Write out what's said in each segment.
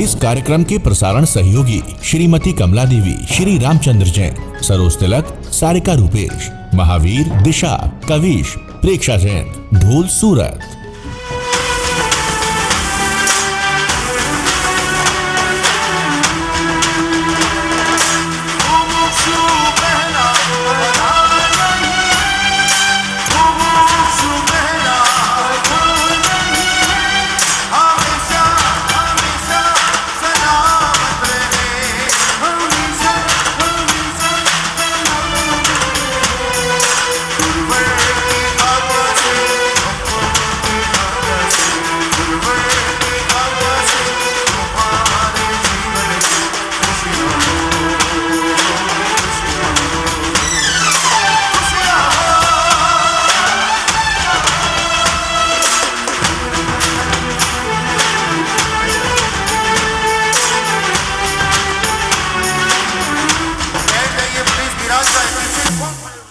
इस कार्यक्रम के प्रसारण सहयोगी श्रीमती कमला देवी, श्री रामचंद्र जैन, सरोज तिलक, सारिका रूपेश, महावीर, दिशा, कविश, प्रेक्षा जैन, ढोल सूरत।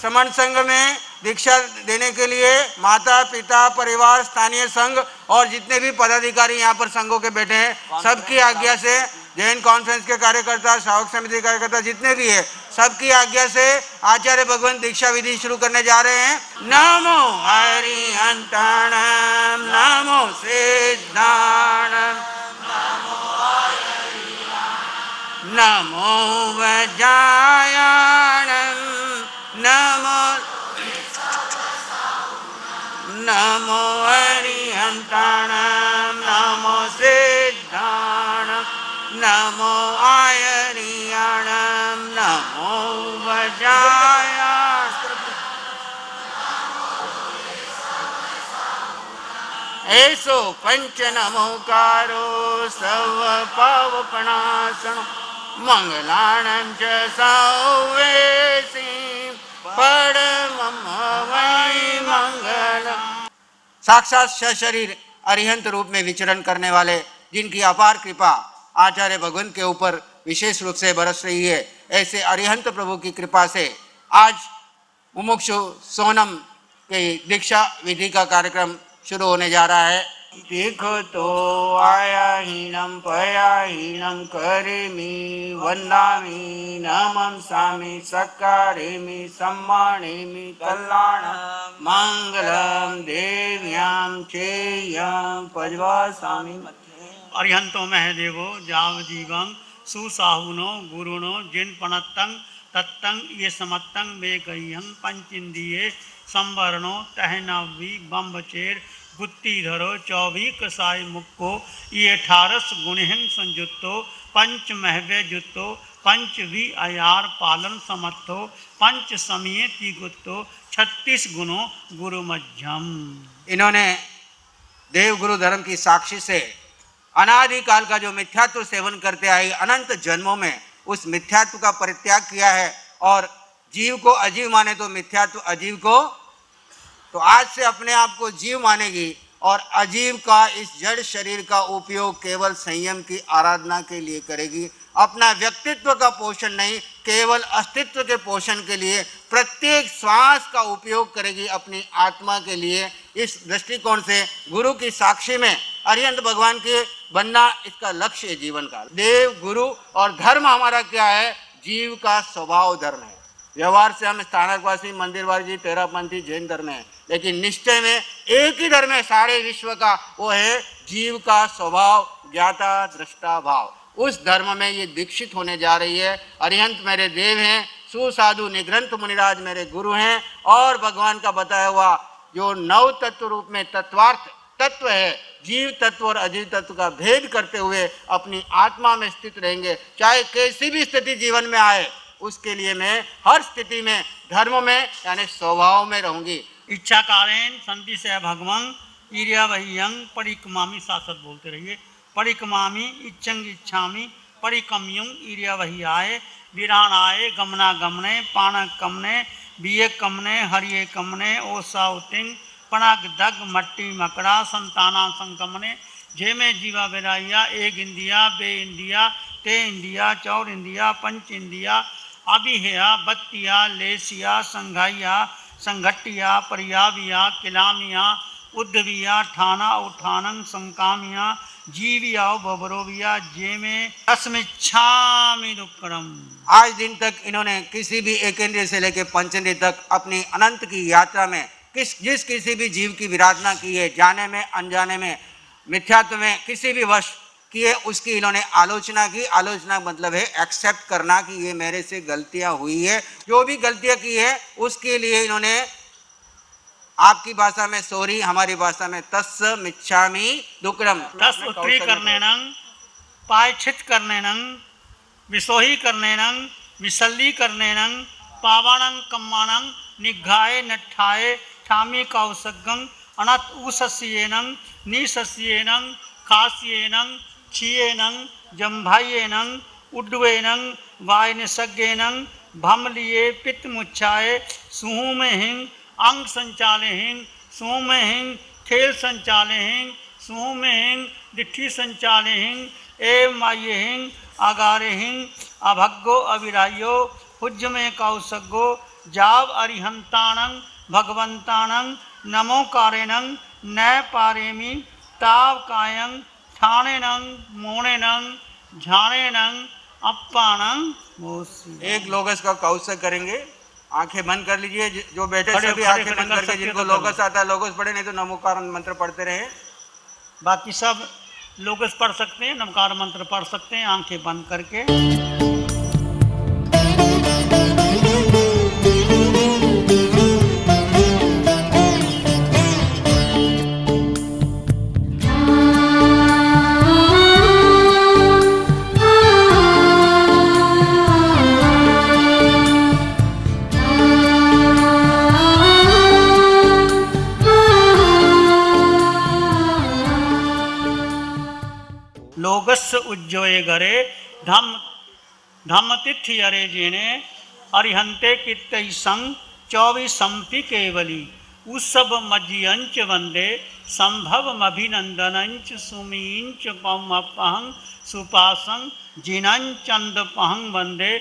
श्रमण संघ में दीक्षा देने के लिए माता पिता परिवार स्थानीय संघ और जितने भी पदाधिकारी यहाँ पर संघों के बैठे हैं, सबकी आज्ञा से जैन कॉन्फ्रेंस के कार्यकर्ता, श्रावक समिति के कार्यकर्ता जितने भी है, सबकी आज्ञा से आचार्य भगवंत दीक्षा विधि शुरू करने जा रहे हैं। नमो हरिहंताणम, नमो सिद्धाणम, नमो वज्रायणम, नमो हरिहंताणम, नमो सिद्धाणम, नमो आयरियाणम, नमो वज्रायणम। ऐसो पंच नमोकारो सर्व पावपणासनो मंगलाणं च सौवेसी परमं वै मंगलम्। साक्षात सशरीर अरिहंत रूप में विचरण करने वाले, जिनकी अपार कृपा आचार्य भगवंत के ऊपर विशेष रूप से बरस रही है, ऐसे अरिहंत प्रभु की कृपा से आज मुमुक्षु सोनम के दीक्षा विधि का कार्यक्रम शुरू होने जा रहा है। देखो तो आया हीनम पया हीनम करेमि वंदामि नमं सामि सत्कारेमि सम्मानेमि कल्याणं मंगलम देव्यां चेयं पज्वासामि। अरिहंतो महदेवो जाव जीवं सुसाहुनो गुरुणो जिन पणत्तं तत्तं ये समत्तं वेगयं पंचिंदिये संवरणो तहनवी बम्बचेर गुत्तीधरो चौवी कसाई मुक्को ये 18 गुणहं संयुक्तो पंच महव्य जुत्तो पंच वि अयार पालन समर्थो पंच समय तिगुत्तो 36 गुणों गुरु मध्यम। इन्होंने देव गुरु धर्म की साक्षी से अनादिकाल का जो मिथ्यात्व सेवन करते आए, अनंत जन्मों में उस मिथ्यात्व का परित्याग किया है और जीव को अजीव माने तो मिथ्यात्व अजीव को, तो आज से अपने आप को जीव मानेगी और अजीव का इस जड़ शरीर का उपयोग केवल संयम की आराधना के लिए करेगी। अपना व्यक्तित्व का पोषण नहीं, केवल अस्तित्व के पोषण के लिए प्रत्येक श्वास का उपयोग करेगी अपनी आत्मा के लिए। इस दृष्टिकोण से गुरु की साक्षी में अरिहंत भगवान के बनना इसका लक्ष्य है जीवन का। देव गुरु और धर्म हमारा क्या है? जीव का स्वभाव धर्म है। व्यवहार से हम स्थानकवासी, मंदिरवासी, तेरापंथी, जैन धर्म है, लेकिन निश्चय में एक ही धर्म है सारे विश्व का, वो है जीव का स्वभाव ज्ञाता दृष्टा भाव। उस धर्म में ये दीक्षित होने जा रही है। अरिहंत मेरे देव हैं, सुसाधु निग्रंथ मुनिराज मेरे गुरु हैं और भगवान का बताया हुआ जो नव तत्व रूप में तत्वार्थ तत्व है, जीव तत्व और अजीव तत्व का भेद करते हुए अपनी आत्मा में स्थित रहेंगे। चाहे कैसी भी स्थिति जीवन में आए, उसके लिए मैं हर स्थिति में धर्म में यानी स्वभाव में रहूंगी। इच्छा कारेण संति से भगवं ईर्या वह्यं परिकमामी, शासत बोलते रहिए। परिकमामी इच्छंग इच्छामी परिकम्युं ईर्या वह्याय विराणाय गमना गमने पाण कमने बिये कमने हरिये कमने ओसा उतिंग पणाग दग मट्टी मकड़ा संताना संकमने जेमे जीवा बेराइया एक इंदिया बे इंदिया ते इंदिया चौर इंदिया पंच इंदिया अभिहेया बत्तिया लेसिया संघाइया संघटिया परियाविया किलामिया उद्धविया ठाना उठानंग संकामिया जीवियाओ बबरोविया जे में अस्मिच्छामि दुक्कड़म। आज दिन तक इन्होंने किसी भी एक इंद्रिय से लेकर पंचेंद्रिय तक अपनी अनंत की यात्रा में जिस किसी भी जीव की विराधना की है, जाने में अनजाने में मिथ्यात्व में किसी भी वश किए, उसकी इन्होंने आलोचना की। आलोचना मतलब है एक्सेप्ट करना कि ये मेरे से गलतियां हुई है, जो भी गलतियां की है उसके लिए इन्होंने आपकी भाषा में सॉरी, हमारी भाषा में तस् मिच्छामि दुक्कडम। तस् उत्तरी करने नंग, पायछित करने नंग, विसोही करने नंग, विसल्ली करने नंग, पावाणंग कम्मानंग, निघाए नठाए ठामी कौसगंग, अनत उसस्येनंग, निसस्येनंग, खास्येनंग, छियेनंग, जम्भाइयेनंग, उड्डवेनंग, वायनिसज्ञेनंग, भमलिये पित्त मुच्छाए, सुहू में हिंग, अंग संचाले हिंग, सुहू में हिंग, खेल संचाले हिंग, सुहू में हिंग, दिट्ठी संचाले हिंग, एवं माये हिंग, आगारे हिंग, अभग्गो अविरायो, हुज्ज में कौसगो, जाव अरिहंताणंग, भगवंताणंग, नमो कारेणंग, न पारेमी, ताव कायंग, ठाणे नंग, मोणे नंग, झाणे नंग, अप्पाणंग मोसी। एक लोगस का कौशक करेंगे, आंखें बंद कर लीजिए। जो बैठे सभी आंखें बंद करके, जिनको लोगस आता है लोगस पढ़े, नहीं तो नमोकार मंत्र पढ़ते रहे। बाकी सब लोगस पढ़ सकते हैं, नमकार मंत्र पढ़ सकते हैं आंखें बंद करके। लोगस उज्जोए गरे धम धम्मतिथि अरे जेने अरिहंते कित्तई संग 24 संपि केवली उसब मज्जियंच वंदे संभव अभिनंदनंच सुमींच पमपहं सुपासं जिनंचंद पहं वंदे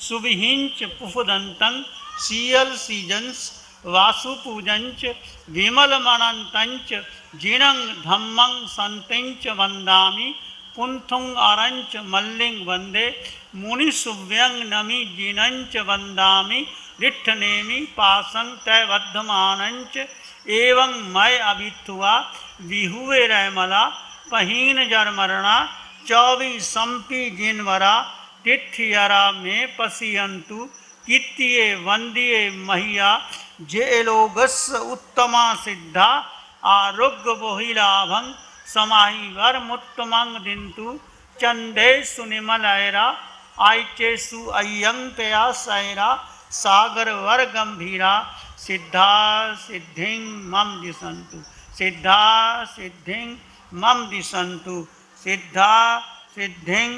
सुविहिंच पुफदंतं सीयल सीजंस वासुपूजंच विमल मनंतंच जिनं धम्मं संतिंच वंदामि पुंथुंग आरंच मल्लिंग वंदे मुनि सुव्यंग नमी जिनंच वंदामि रिठनेमि पासंग तय वर्धमानंच एवं मय अभिथुआ विहुए रैमला पहीन जरमरणा 24 संपि जिनवरा तिथियरा में पसियंतु कित्तिये वंदिये महिया जे लोगस उत्तमा सिद्धा आरोग्य बोहिलाभं समाहि वर मुत्तमंग दिंतु चंदे सुनिमलयरा आइचेसु अयंतया सैरा सागर वर गंभीरा सिद्धा सिद्धिं मम दिशंतु सिद्धा सिद्धिं मम दिशंतु सिद्धा सिद्धिं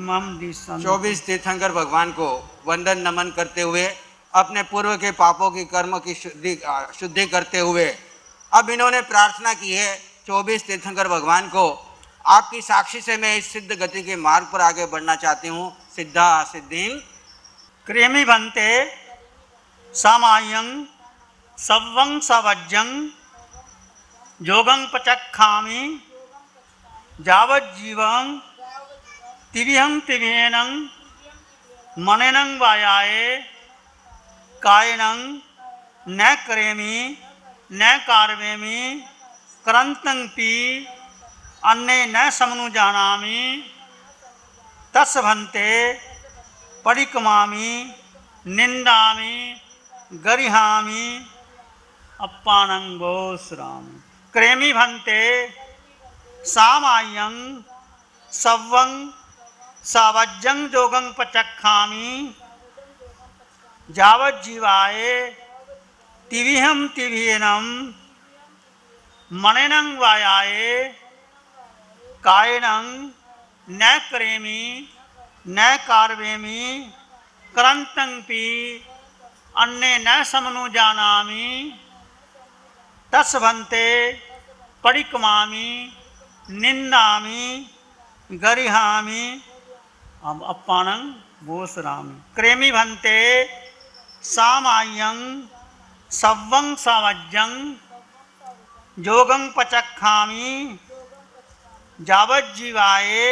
मम दिशंतु। 24 तीर्थंकर भगवान को वंदन नमन करते हुए, अपने पूर्व के पापों की कर्म की शुद्धि करते हुए अब इन्होंने प्रार्थना की है 24 तीर्थंकर भगवान को, आपकी साक्षी से मैं इस सिद्ध गति के मार्ग पर आगे बढ़ना चाहती हूँ। सिद्धा सिद्धिं क्रेमी भन्ते सामायं सवं सवज्जं जोगं पचक्खामि जावज्जीवं तिविहं तिविहेनं मनेनं वायाये कायनं न करेमि न कारवेमि करंतं पी अन्ने न समनु जानामि तस् भन्ते परिकमामि निंदामि गरिहामि अप्पानं गोस्रामि। क्रेमी भन्ते सामायं सवं सावज्जं जोगं पचक्खामि जावज्जीवाये तिविहं तिविहेनं मनेनं वायाये कायनं न करेमि न कारवेमि करंतं पी अन्ने न समनु जानामि तस् भन्ते परिकमामि निंदामि गरिहामि अप्पानं गोस्रामि। क्रेमी भन्ते सामायं सवं सावज्जं जोगं पचक्खामि जावत जीवाये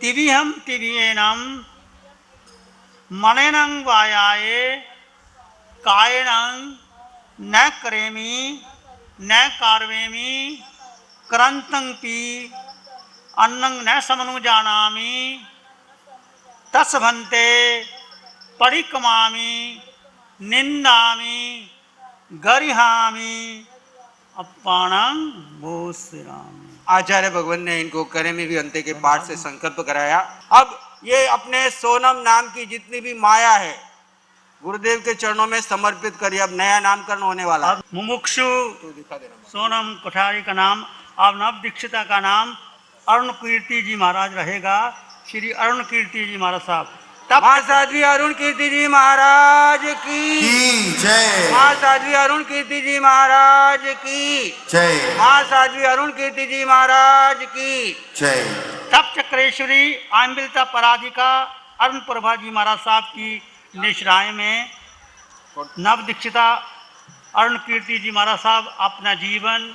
तिविहम तिवियेनम मनेनं वायाये कायेनं न करेमि न कारवेमि करंतं पी अन्नं न समनु जानामि तस्भन्ते परिकमामि निंदामि गरिहामि अपाणं भूषिरामि। आचार्य भगवान ने इनको करेमी भी अंत्य के पाठ से संकल्प कराया। अब ये अपने सोनम नाम की जितनी भी माया है गुरुदेव के चरणों में समर्पित करिए। अब नया नामकरण होने वाला है। मुमुक्षु तो दिखा देना। सोनम कोठारी का नाम, अब नव दीक्षिता का नाम अरुण कीर्ति जी महाराज रहेगा। श्री अरुण कीर्ति जी महाराज साहब। मां साध्वी अरुण कीर्ति जी महाराज की जय। मां साध्वी अरुण कीर्ति जी महाराज की जय। मां साध्वी अरुण कीर्ति जी महाराज की जय। तप चक्रेश्वरी आम्बिलता पराधिका अरुण प्रभा जी महाराज साहब की निश्राय में नव दीक्षिता अरुण कीर्ति जी महाराज साहब अपना जीवन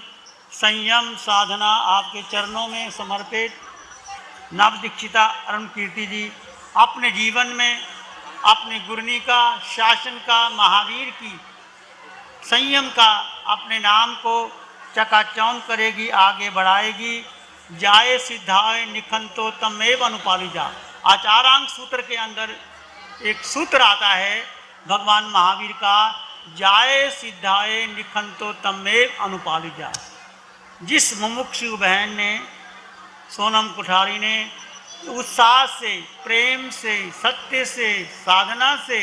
संयम साधना आपके चरणों में समर्पित। नव दीक्षिता अरुण कीर्ति जी अपने जीवन में अपने गुरनी का, शासन का, महावीर की, संयम का अपने नाम को चकाचौंध करेगी, आगे बढ़ाएगी। जाए सिद्धाय निखंतो तमेव अनुपालिजा। आचारांग सूत्र के अंदर एक सूत्र आता है भगवान महावीर का, जाए सिद्धाय निखंतो तमेव अनुपालिजा। जिस मुमुक्षु बहन ने, सोनम कोठारी ने उत्साह से, प्रेम से, सत्य से, साधना से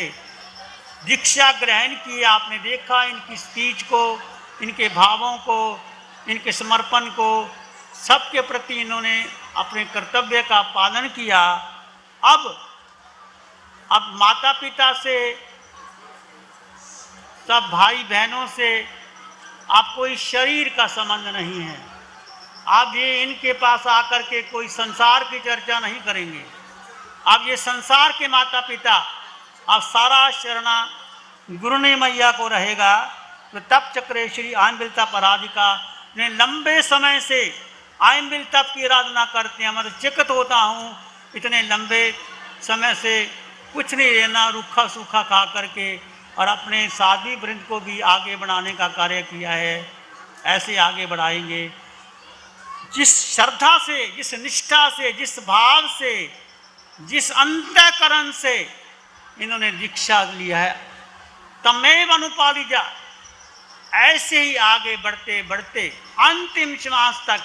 दीक्षा ग्रहण की, आपने देखा इनकी स्पीच को, इनके भावों को, इनके समर्पण को, सबके प्रति इन्होंने अपने कर्तव्य का पालन किया। अब माता पिता से, सब भाई बहनों से आप कोई शरीर का संबंध नहीं है। आप ये इनके पास आकर के कोई संसार की चर्चा नहीं करेंगे। अब ये संसार के माता पिता, अब सारा शरणा गुरुनी मैया को रहेगा। तो तप चक्रेश्वरी आयम्बिल तप आराधिका ने लंबे समय से आयम्बिल तप की आराधना करते हैं। मैं चिकित होता हूँ, इतने लंबे समय से कुछ नहीं लेना, रूखा सूखा खा करके, और अपने साध्वी वृंद को भी आगे बढ़ाने का कार्य किया है। ऐसे आगे बढ़ाएंगे। जिस श्रद्धा से, जिस निष्ठा से, जिस भाव से, जिस अंतःकरण से इन्होंने दीक्षा लिया है, तमेव अनुपालिजा, ऐसे ही आगे बढ़ते बढ़ते अंतिम श्वास तक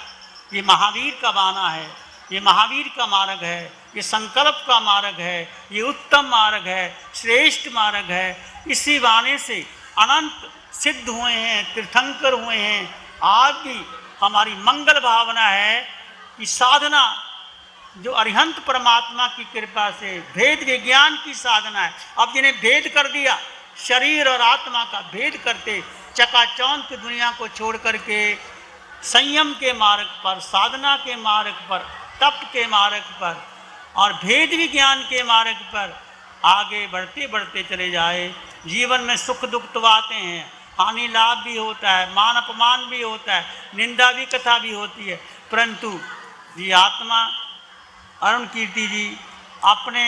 ये महावीर का बाना है, ये महावीर का मार्ग है, ये संकल्प का मार्ग है, ये उत्तम मार्ग है, श्रेष्ठ मार्ग है। इसी बाने से अनंत सिद्ध हुए हैं, तीर्थंकर हुए हैं। आज भी हमारी मंगल भावना है कि साधना जो अरिहंत परमात्मा की कृपा से भेद विज्ञान की साधना है। अब जिन्हें भेद कर दिया, शरीर और आत्मा का भेद करते, चकाचौंध की दुनिया को छोड़ करके संयम के मार्ग पर, साधना के मार्ग पर, तप के मार्ग पर और भेद विज्ञान के मार्ग पर आगे बढ़ते बढ़ते चले जाए। जीवन में सुख दुख तो आते हैं, हानि लाभ भी होता है, मान अपमान भी होता है, निंदा भी कथा भी होती है, परंतु ये आत्मा अरुण कीर्ति जी अपने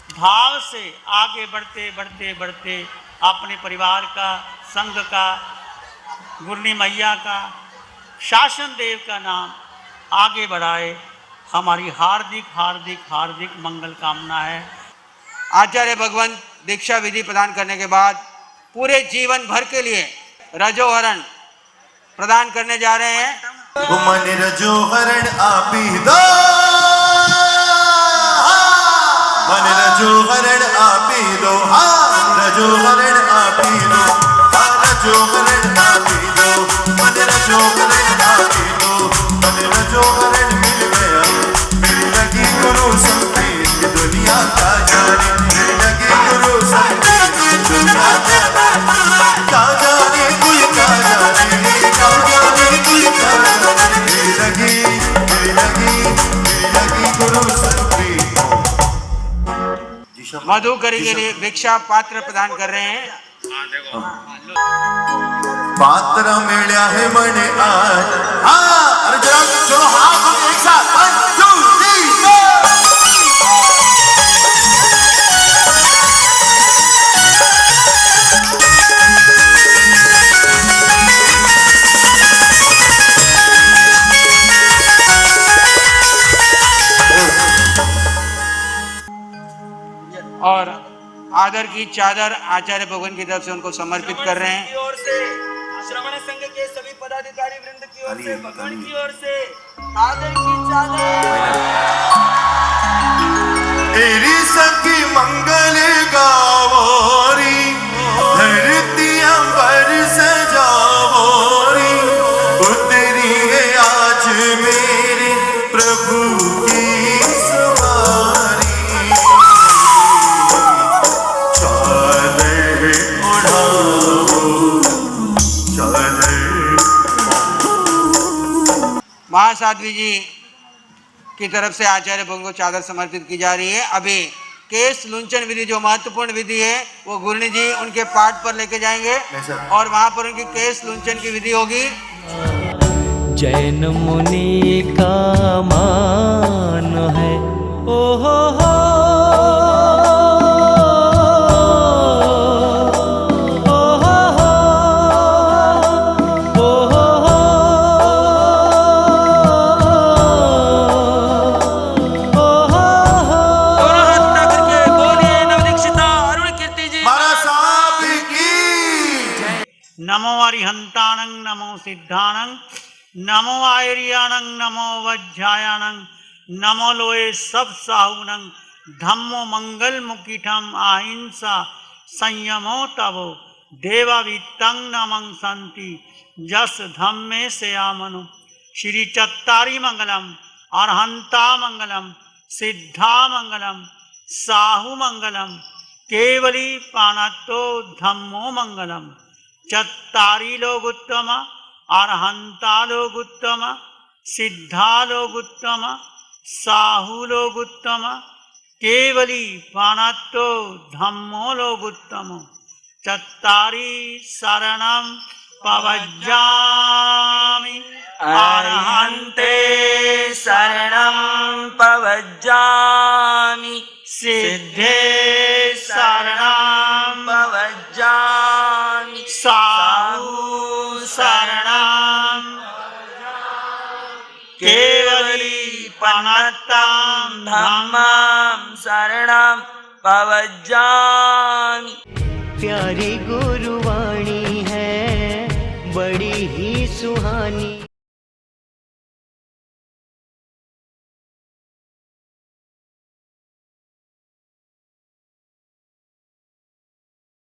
भाव से आगे बढ़ते बढ़ते बढ़ते अपने परिवार का, संघ का, गुरनी मैया का, शासन देव का नाम आगे बढ़ाए। हमारी हार्दिक हार्दिक हार्दिक मंगल कामना है। आचार्य भगवान दीक्षा विधि प्रदान करने के बाद पूरे जीवन भर के लिए रजोहरण प्रदान करने जा रहे हैं। मन रजोहरण आपी दो, मन रजोहरण आपी दो, रजोहरण आपी दो, रजोहरण आपी दो, मन रजोहरण आपी दो, मन रजोहरण मिल गया, मिल लगी गुरु संगीत दुनिया का जाने, मिल लगी गुरु संगीत दुनिया का जाने, क्या जाने कोई क्या जाने, क्या जाने कोई क्या जाने, मिल लगी गुरु संगीत। मधुकरी के लिए भिक्षा पात्र प्रदान कर रहे हैं। पात्र मिल्या है मने आज। हाँ अरे जरा चलो हाथ हम एक साथ 1 2 3 go। और आदर की चादर आचार्य भगवान की तरफ से उनको समर्पित कर रहे हैं। की ओर से श्रवण संघ के सभी पदाधिकारी वृंद की ओर से भगवान की ओर से आदर की चादर। तेरी सखी मंगल गावोरी धरती अंबर सजावोरी उतरी है आज मेरे प्रभु की सवारी। चादर उड़ाओ चादर। महासाध्वी जी की तरफ से आचार्य भगवान को चादर समर्पित की जा रही है। अभी केस लुंचन विधि जो महत्वपूर्ण विधि है वो गुरनी जी उनके पाठ पर लेके जाएंगे और वहां पर उनकी केस लुंचन की विधि होगी। जैन मुनि का मान है ओ हो नमो अरिहंताणं नमो सिद्धाणं नमो आयर्याणं नमो वज्रायाणं नमो लोए सब साहुणं धम्मो मंगल मुकिठम अहिंसा संयमो तवो देवावित्तं नमं संति जस धम्मे सेयामनु। श्री चत्तारी मंगलम अरहंता मंगलम सिद्धा मंगलम साहु मंगलम केवली पाणतो धम्मो मंगलम। चत्तारी लोग उत्तम अरहंता लोग उत्तम सिद्धा लोग उत्तम साहु लोग उत्तम केवली पाणतो धम्मो लोग उत्तम। चत्तारी शरणं पवज्जामि अरहन्ते शरणं पवज्जामि सिद्धे शरणं पवज्जामि साहु शरणं केवली पणतां धम्मं शरणं पवज्जामि। प्यारी गुरुवाणी है बड़ी ही सुहानी।